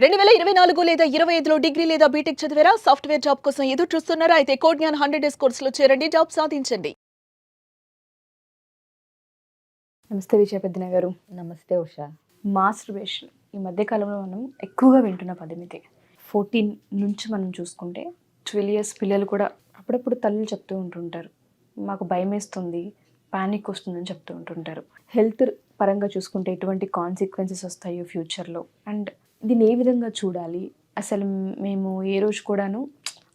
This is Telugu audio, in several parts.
2024 లేదా 25లో డిగ్రీ లేదా బీటెక్ చదివారా? సాఫ్ట్‌వేర్ జాబ్ కోసం ఎదురు చూస్తున్నారా? అయితే కోడ్ జ్ఞాన్ 100 డేస్ కోర్సులో చేరండి. జాబ్ సాధించండి. నమస్తే విజయపెద్దన గారు. నమస్తే ఉషా. మాస్టర్బేషన్ ఈ మధ్య కాలంలో మనం ఎక్కువగా వింటున్న పదం ఇది. 14 నుంచి మనం చూసుకుంటే 12 ఇయర్స్ పిల్లలు కూడా అప్పుడప్పుడు తల్లులు చెప్తూ ఉంటుంటారు, మాకు భయమేస్తుంది, పానిక్ వస్తుందని చెప్తూ ఉంటుంటారు. హెల్త్ పరంగా చూసుకుంటే ఎటువంటి కాన్సిక్వెన్సెస్ వస్తాయో ఫ్యూచర్లో, అండ్ దీన్ని ఏ విధంగా చూడాలి, అసలు మేము ఏ రోజు కూడాను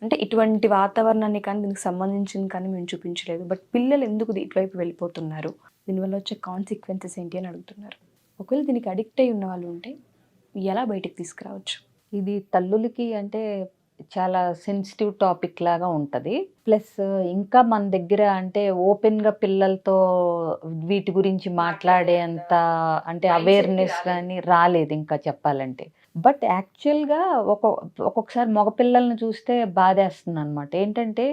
అంటే ఇటువంటి వాతావరణాన్ని కానీ దీనికి సంబంధించింది కానీ మేము చూపించలేదు, బట్ పిల్లలు ఎందుకు ఇటువైపు వెళ్ళిపోతున్నారు, దీనివల్ల వచ్చే కాన్సిక్వెన్సెస్ ఏంటి అని అడుగుతున్నారు. ఒకవేళ దీనికి అడిక్ట్ అయి ఉన్న వాళ్ళు ఉంటే ఎలా బయటికి తీసుకురావచ్చు? ఇది తల్లులకి అంటే చాలా సెన్సిటివ్ టాపిక్ లాగా ఉంటుంది. ప్లస్ ఇంకా మన దగ్గర అంటే ఓపెన్గా పిల్లలతో వీటి గురించి మాట్లాడేంత అంటే అవేర్నెస్ కానీ రాలేదు ఇంకా చెప్పాలంటే. బట్ యాక్చువల్గా ఒక్కొక్కసారి మగపిల్లల్ని చూస్తే బాధేస్తుంది అనమాట. ఏంటంటే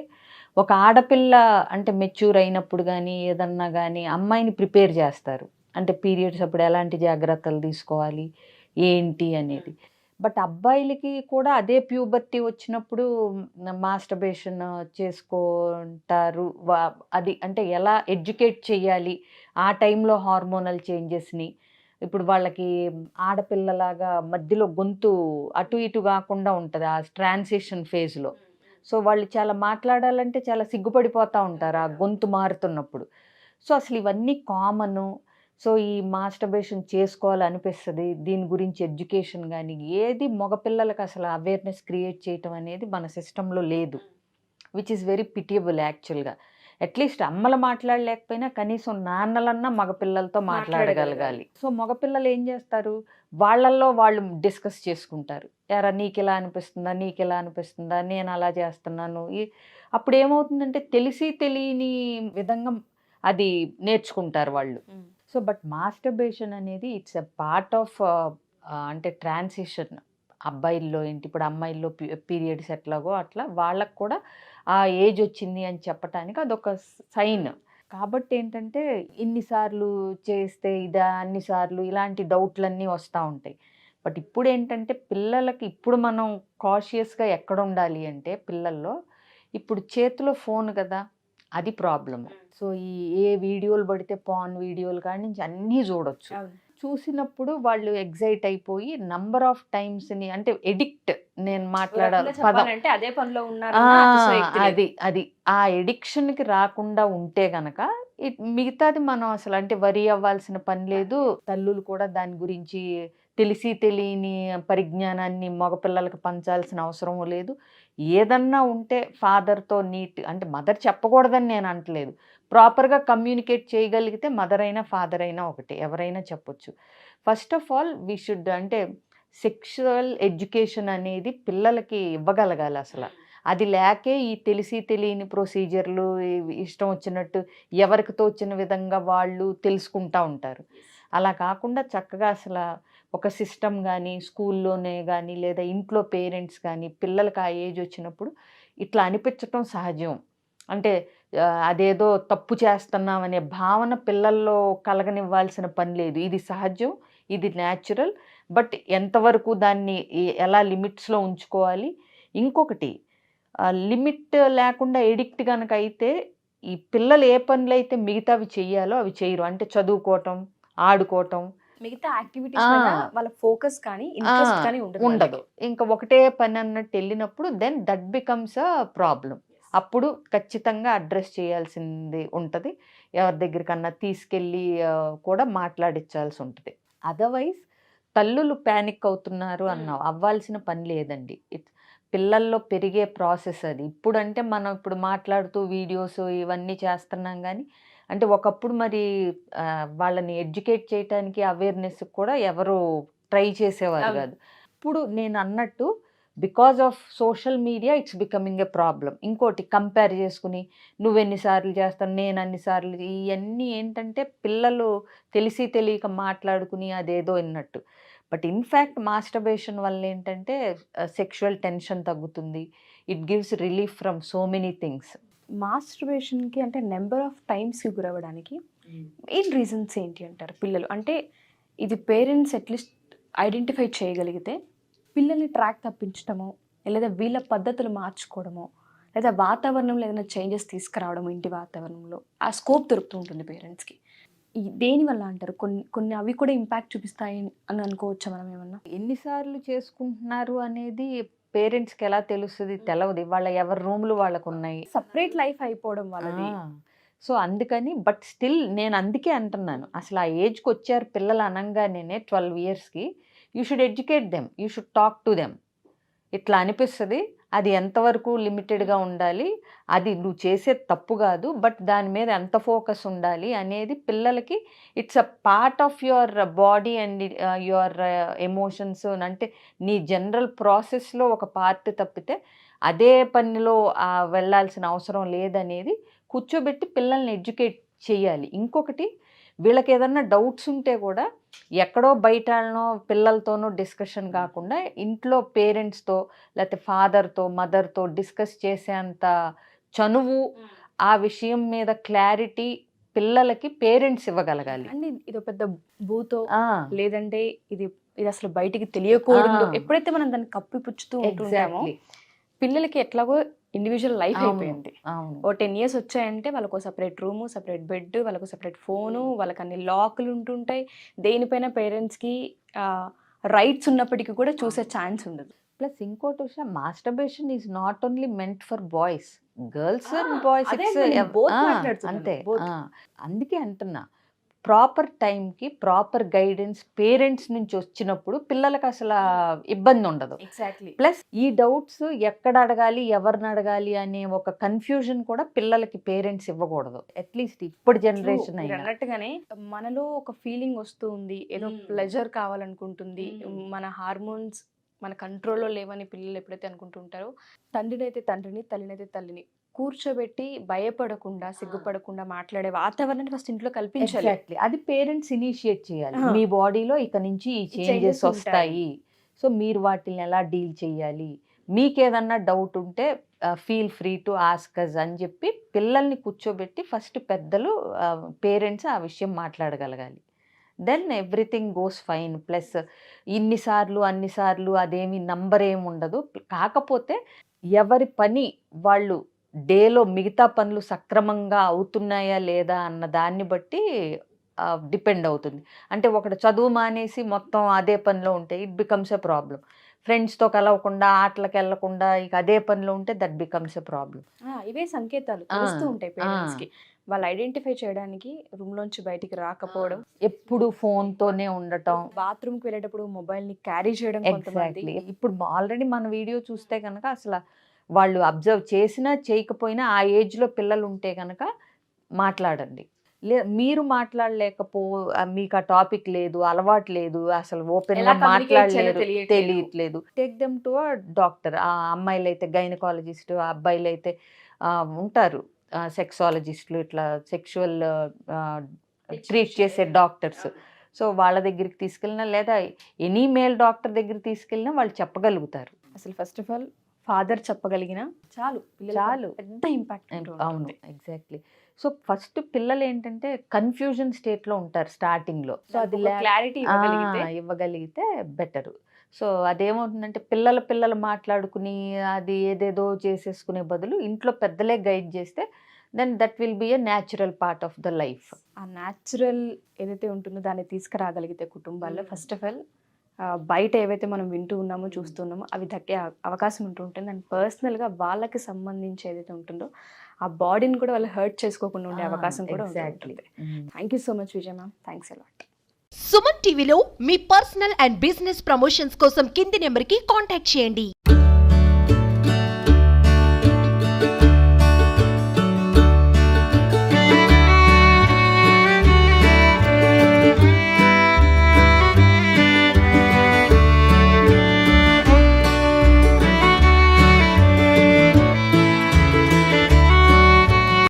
ఒక ఆడపిల్ల అంటే మెచ్యూర్ అయినప్పుడు కానీ ఏదన్నా కానీ అమ్మాయిని ప్రిపేర్ చేస్తారు. అంటే పీరియడ్స్ అప్పుడు ఎలాంటి జాగ్రత్తలు తీసుకోవాలి ఏంటి అనేది. బట్ అబ్బాయిలకి కూడా అదే ప్యూబర్టీ వచ్చినప్పుడు మాస్టర్బేషన్ చేసుకుంటారు. అది అంటే ఎలా ఎడ్యుకేట్ చేయాలి ఆ టైంలో హార్మోనల్ చేంజెస్ని. ఇప్పుడు వాళ్ళకి ఆడపిల్లలాగా మధ్యలో గొంతు అటు ఇటు కాకుండా ఉంటుంది ఆ ట్రాన్సిషన్ ఫేజ్లో. సో వాళ్ళు చాలా మాట్లాడాలంటే చాలా సిగ్గుపడిపోతూ ఉంటారు ఆ గొంతు మారుతున్నప్పుడు. సో అసలు ఇవన్నీ కామను. సో ఈ మాస్టర్బేషన్ చేసుకోవాలనిపిస్తుంది. దీని గురించి ఎడ్యుకేషన్ కానీ ఏది మగపిల్లలకు అసలు అవేర్నెస్ క్రియేట్ చేయటం అనేది మన సిస్టంలో లేదు, విచ్ ఈస్ వెరీ పిటియబుల్ యాక్చువల్గా. అట్లీస్ట్ అమ్మలు మాట్లాడలేకపోయినా కనీసం నాన్నలన్నా మగపిల్లలతో మాట్లాడగలగాలి. సో మగపిల్లలు ఏం చేస్తారు, వాళ్ళల్లో వాళ్ళు డిస్కస్ చేసుకుంటారు. ఎరా నీకు ఎలా అనిపిస్తుందా, నీకు ఎలా అనిపిస్తుందా, నేను అలా చేస్తున్నాను. అప్పుడు ఏమవుతుందంటే తెలిసి తెలియని విధంగా అది నేర్చుకుంటారు వాళ్ళు. సో బట్ మాస్టర్బేషన్ అనేది ఇట్స్ ఎ పార్ట్ ఆఫ్ అంటే ట్రాన్సిషన్. అబ్బాయిల్లో ఏంటి, ఇప్పుడు అమ్మాయిల్లో పీరియడ్స్ ఎట్లాగో అట్లా వాళ్ళకు కూడా ఆ ఏజ్ వచ్చింది అని చెప్పటానికి అదొక సైన్. కాబట్టి ఏంటంటే ఇన్నిసార్లు చేస్తే ఇదా, అన్నిసార్లు ఇలాంటి డౌట్లన్నీ వస్తూ ఉంటాయి. బట్ ఇప్పుడు ఏంటంటే పిల్లలకి ఇప్పుడు మనం కాషియస్గా ఎక్కడ ఉండాలి అంటే పిల్లల్లో ఇప్పుడు చేతిలో ఫోన్ కదా, అది ప్రాబ్లము. సో ఏ వీడియోలు పడితే పాన్ వీడియోలు కాడి నుంచి అన్నీ చూడొచ్చు. చూసినప్పుడు వాళ్ళు ఎగ్జైట్ అయిపోయి నంబర్ ఆఫ్ టైమ్స్ని అంటే ఎడిక్ట్, నేను మాట్లాడాలంటే అదే పనిలో ఉన్నారు. అది ఆ ఎడిక్షన్కి రాకుండా ఉంటే గనక మిగతాది మనం అసలు అంటే వరి అవ్వాల్సిన పని లేదు. తల్లులు కూడా దాని గురించి తెలిసి తెలియని పరిజ్ఞానాన్ని మగపిల్లలకు పంచాల్సిన అవసరం లేదు. ఏదన్నా ఉంటే ఫాదర్తో నీట్ అంటే మదర్ చెప్పకూడదని నేను అంటలేదు, ప్రాపర్గా కమ్యూనికేట్ చేయగలిగితే మదర్ అయినా ఫాదర్ అయినా ఒకటే, ఎవరైనా చెప్పొచ్చు. First of all we should అంటే సెక్షువల్ ఎడ్యుకేషన్ అనేది పిల్లలకి ఇవ్వగలగాలి అసలు. అది లేకే ఈ తెలిసి తెలియని ప్రొసీజర్లు ఇష్టం వచ్చినట్టు ఎవరికి తోచిన విధంగా వాళ్ళు తెలుసుకుంటూ ఉంటారు. అలా కాకుండా చక్కగా అసలు ఒక సిస్టమ్ కానీ స్కూల్లోనే కానీ లేదా ఇంట్లో పేరెంట్స్ కానీ పిల్లలకి ఆ ఏజ్ వచ్చినప్పుడు ఇట్లా అనిపించటం సహజం. అంటే అదేదో తప్పు చేస్తున్నామనే భావన పిల్లల్లో కలగనివ్వాల్సిన పని లేదు. ఇది సహజం, ఇది న్యాచురల్. బట్ ఎంతవరకు దాన్ని ఎలా లిమిట్స్లో ఉంచుకోవాలి. ఇంకొకటి లిమిట్ లేకుండా ఎడిక్ట్ కనుక అయితే ఈ పిల్లలు ఏ పనులు అయితే మిగతావి చెయ్యాలో అవి చేయరు. అంటే చదువుకోవటం, ఆడుకోవటం, మిగతా యాక్టివిటీస్ వాళ్ళ ఫోకస్ కానీ ఇంట్రెస్ట్ కానీ ఉండదు. ఇంకా ఒకటే పని అన్నట్టు వెళ్ళినప్పుడు then that becomes a problem. అప్పుడు ఖచ్చితంగా అడ్రస్ చేయాల్సింది ఉంటుంది. ఎవరి దగ్గరికన్నా తీసుకెళ్ళి కూడా మాట్లాడించాల్సి ఉంటుంది. అదర్వైజ్ తల్లులు ప్యానిక్ అవుతున్నారు అన్నావు, అవ్వాల్సిన పని లేదండి. పిల్లల్లో పెరిగే ప్రాసెస్ అది. ఇప్పుడంటే మనం ఇప్పుడు మాట్లాడుతూ వీడియోస్ ఇవన్నీ చేస్తున్నాం కానీ అంటే ఒకప్పుడు మరి వాళ్ళని ఎడ్యుకేట్ చేయడానికి అవేర్నెస్ కూడా ఎవరు ట్రై చేసేవారు కాదు. ఇప్పుడు నేను అన్నట్టు because of social media it's becoming a problem. ఇంకోటి కంపేర్ చేసుకుని నువ్వెన్నిసార్లు చేస్తాను, నేను అన్నిసార్లు, ఇవన్నీ ఏంటంటే పిల్లలు తెలిసి తెలియక మాట్లాడుకుని అదేదో విన్నట్టు. బట్ ఇన్ఫ్యాక్ట్ మాస్టర్బేషన్ వల్ల ఏంటంటే సెక్షువల్ టెన్షన్ తగ్గుతుంది. It gives relief from so many things. మాస్టర్బేషన్కి అంటే నెంబర్ ఆఫ్ టైమ్స్కి గురవ్వడానికి మెయిన్ రీజన్స్ ఏంటి అంటారు పిల్లలు? అంటే ఇది పేరెంట్స్ అట్లీస్ట్ ఐడెంటిఫై చేయగలిగితే పిల్లల్ని ట్రాక్ తప్పించడమో లేదా వీళ్ళ పద్ధతులు మార్చుకోవడమో లేదా వాతావరణంలో ఏదైనా చేంజెస్ తీసుకురావడము ఇంటి వాతావరణంలో ఆ స్కోప్ దొరుకుతూ ఉంటుంది పేరెంట్స్కి. దేనివల్ల అంటారు? కొన్ని అవి కూడా ఇంపాక్ట్ చూపిస్తాయి అని అనుకోవచ్చా మనం ఏమన్నా? ఎన్నిసార్లు చేసుకుంటున్నారు అనేది పేరెంట్స్కి ఎలా తెలుస్తుంది? తెలవదు. వాళ్ళ ఎవరి రూమ్లు వాళ్ళకు ఉన్నాయి. సపరేట్ లైఫ్ అయిపోవడం వాళ్ళది. సో అందుకని బట్ స్టిల్ నేను అందుకే అంటున్నాను, అసలు ఆ ఏజ్కి వచ్చారు పిల్లలు అనగానే 12 yearsకి you should educate them, you should talk to them. ఇట్లా అనిపిస్తుంది. అది ఎంతవరకు లిమిటెడ్గా ఉండాలి, అది నువ్వు చేసే తప్పు కాదు, బట్ దాని మీద ఎంత ఫోకస్ ఉండాలి అనేది పిల్లలకి it's a part of your body and your emotions. అంటే నీ జనరల్ ప్రాసెస్లో ఒక పార్ట్ తప్పితే అదే పనిలో వెళ్ళాల్సిన అవసరం లేదనేది కూర్చోబెట్టి పిల్లల్ని ఎడ్యుకేట్ చేయాలి. ఇంకొకటి, వీళ్ళకి ఏదన్నా డౌట్స్ ఉంటే కూడా ఎక్కడో బయటనో పిల్లలతోనో డిస్కషన్ కాకుండా ఇంట్లో పేరెంట్స్తో లేకపోతే ఫాదర్తో మదర్తో డిస్కస్ చేసేంత చనువు, ఆ విషయం మీద క్లారిటీ పిల్లలకి పేరెంట్స్ ఇవ్వగలగాలి. అండి ఇది ఒక పెద్ద భూతో లేదంటే ఇది అసలు బయటికి తెలియకూడదు. ఎప్పుడైతే మనం దాన్ని కప్పిపుచ్చుతూ ఉంటామో పిల్లలకి ఎట్లాగో ఇండివిజువల్ లైఫ్ అయిపోయింది. ఓ 10 years వచ్చాయంటే వాళ్ళకు సపరేట్ రూము, సపరేట్ బెడ్, వాళ్ళకు సపరేట్ ఫోను, వాళ్ళకి అన్ని లాక్లు ఉంటుంటాయి. దేనిపైన పేరెంట్స్కి రైట్స్ ఉన్నప్పటికీ కూడా చూసే ఛాన్స్ ఉండదు. ప్లస్ ఇంకోటి విషయం, masturbation is not only meant for boys, girls and boys. అంతే. అందుకే అంటున్నా, ప్రాపర్ టైంకి ప్రాపర్ గైడెన్స్ పేరెంట్స్ నుంచి వచ్చినప్పుడు పిల్లలకు అసలు ఇబ్బంది ఉండదు. ఎగ్జాక్ట్లీ. ప్లస్ ఈ డౌట్స్ ఎక్కడ అడగాలి, ఎవరిని అడగాలి అనే ఒక కన్ఫ్యూజన్ కూడా పిల్లలకి పేరెంట్స్ ఇవ్వకూడదు. అట్లీస్ట్ ఇప్పుడు జనరేషన్ అన్నట్టుగానే మనలో ఒక ఫీలింగ్ వస్తూ ఉంది, ఏదో ప్లెజర్ కావాలనుకుంటుంది, మన హార్మోన్స్ మన కంట్రోల్లో లేవని పిల్లలు ఎప్పుడైతే అనుకుంటుంటారో, తండ్రినైతే తండ్రిని, తల్లినైతే తల్లిని కూర్చోబెట్టి భయపడకుండా సిగ్గుపడకుండా మాట్లాడే వాతావరణాన్ని ఫస్ట్ ఇంట్లో కల్పించాలి. అది పేరెంట్స్ ఇనిషియేట్ చేయాలి. మీ బాడీలో ఇక నుంచి ఈ చేంజెస్ వస్తాయి, సో మీరు వాటిని ఎలా డీల్ చేయాలి, మీకేదన్నా డౌట్ ఉంటే feel free to ask us అని చెప్పి పిల్లల్ని కూర్చోబెట్టి ఫస్ట్ పెద్దలు పేరెంట్స్ ఆ విషయం మాట్లాడగలగాలి. Then everything goes fine. Plus అన్నిసార్లు అదేమి నంబర్ ఏమి ఉండదు. కాకపోతే ఎవరి పని వాళ్ళు డేలో మిగతా పనులు సక్రమంగా అవుతున్నాయా లేదా అన్న దాన్ని బట్టి డిపెండ్ అవుతుంది. అంటే ఒకటి చదువు మానేసి మొత్తం అదే పనిలో ఉంటే ఇట్ బికమ్స్ ఎ ప్రాబ్లం. ఫ్రెండ్స్తో కలవకుండా, ఆటలకు వెళ్లకుండా ఇక అదే పనిలో ఉంటే దట్ బికమ్స్ ఎ ప్రాబ్లం. ఇవే సంకేతాలు తెలుస్తూ ఉంటాయి పేరెంట్స్కి. వాళ్ళు ఐడెంటిఫై చేయడానికి రూమ్ లోంచి బయటికి రాకపోవడం, ఎప్పుడు ఫోన్తోనే ఉండటం, బాత్రూమ్కి వెళ్ళేటప్పుడు మొబైల్ని క్యారీ చేయడం. ఎగ్జాక్ట్లీ. ఇప్పుడు ఆల్రెడీ మన వీడియో చూస్తే కనుక అసలు వాళ్ళు అబ్జర్వ్ చేసినా చేయకపోయినా ఆ ఏజ్లో పిల్లలు ఉంటే కనుక మాట్లాడండి. మీరు మాట్లాడలేకపో, మీకు ఆ టాపిక్ లేదు, అలవాటు లేదు, అసలు ఓపెన్గా మాట్లాడలేరు, తెలియట్లేదు, take them to a doctor. ఆ అమ్మాయిలు అయితే గైనకాలజిస్ట్, ఆ అబ్బాయిలు అయితే ఉంటారు సెక్సాలజిస్టులు, ఇట్లా సెక్షువల్ ట్రీట్ చేసే డాక్టర్స్. సో వాళ్ళ దగ్గరికి తీసుకెళ్ళినా లేదా ఎనీ మేల్ డాక్టర్ దగ్గరికి తీసుకెళ్ళినా వాళ్ళు చెప్పగలుగుతారు. అసలు ఫస్ట్ ఆఫ్ ఆల్ ఫాదర్ చెప్పగలిగిన చాలు పెద్ద ఇంపాక్ట్. అవును, ఎగ్జాక్ట్లీ. సో ఫస్ట్ పిల్లలు ఏంటంటే కన్ఫ్యూజన్ స్టేట్లో ఉంటారు స్టార్టింగ్లో. సో అది క్లారిటీ ఇవ్వగలిగితే బెటరు. సో అదేమవుతుందంటే పిల్లలు మాట్లాడుకుని అది ఏదేదో చేసేసుకునే బదులు ఇంట్లో పెద్దలే గైడ్ చేస్తే then that will be a natural part of the life. ఆ న్యాచురల్ ఏదైతే ఉంటుందో దాన్ని తీసుకురాగలిగితే కుటుంబాల్లో ఫస్ట్ ఆఫ్ ఆల్ బయట ఏవైతే మనం వింటూ ఉన్నామో చూస్తున్నామో అవి దక్కే అవకాశం ఉంటూ ఉంటుంది. అండ్ పర్సనల్గా వాళ్ళకి సంబంధించి ఏదైతే ఉంటుందో ఆ బాడీని కూడా వాళ్ళు హర్ట్ చేసుకోకుండా ఉండే అవకాశం కూడా ఉంటుంది. Thank you so much Vijaya ma'am, thanks a lot. Suman టీవీలో మీ పర్సనల్ అండ్ బిజినెస్ ప్రమోషన్స్ కోసం కింది నెంబర్కి కాంటాక్ట్ చేయండి.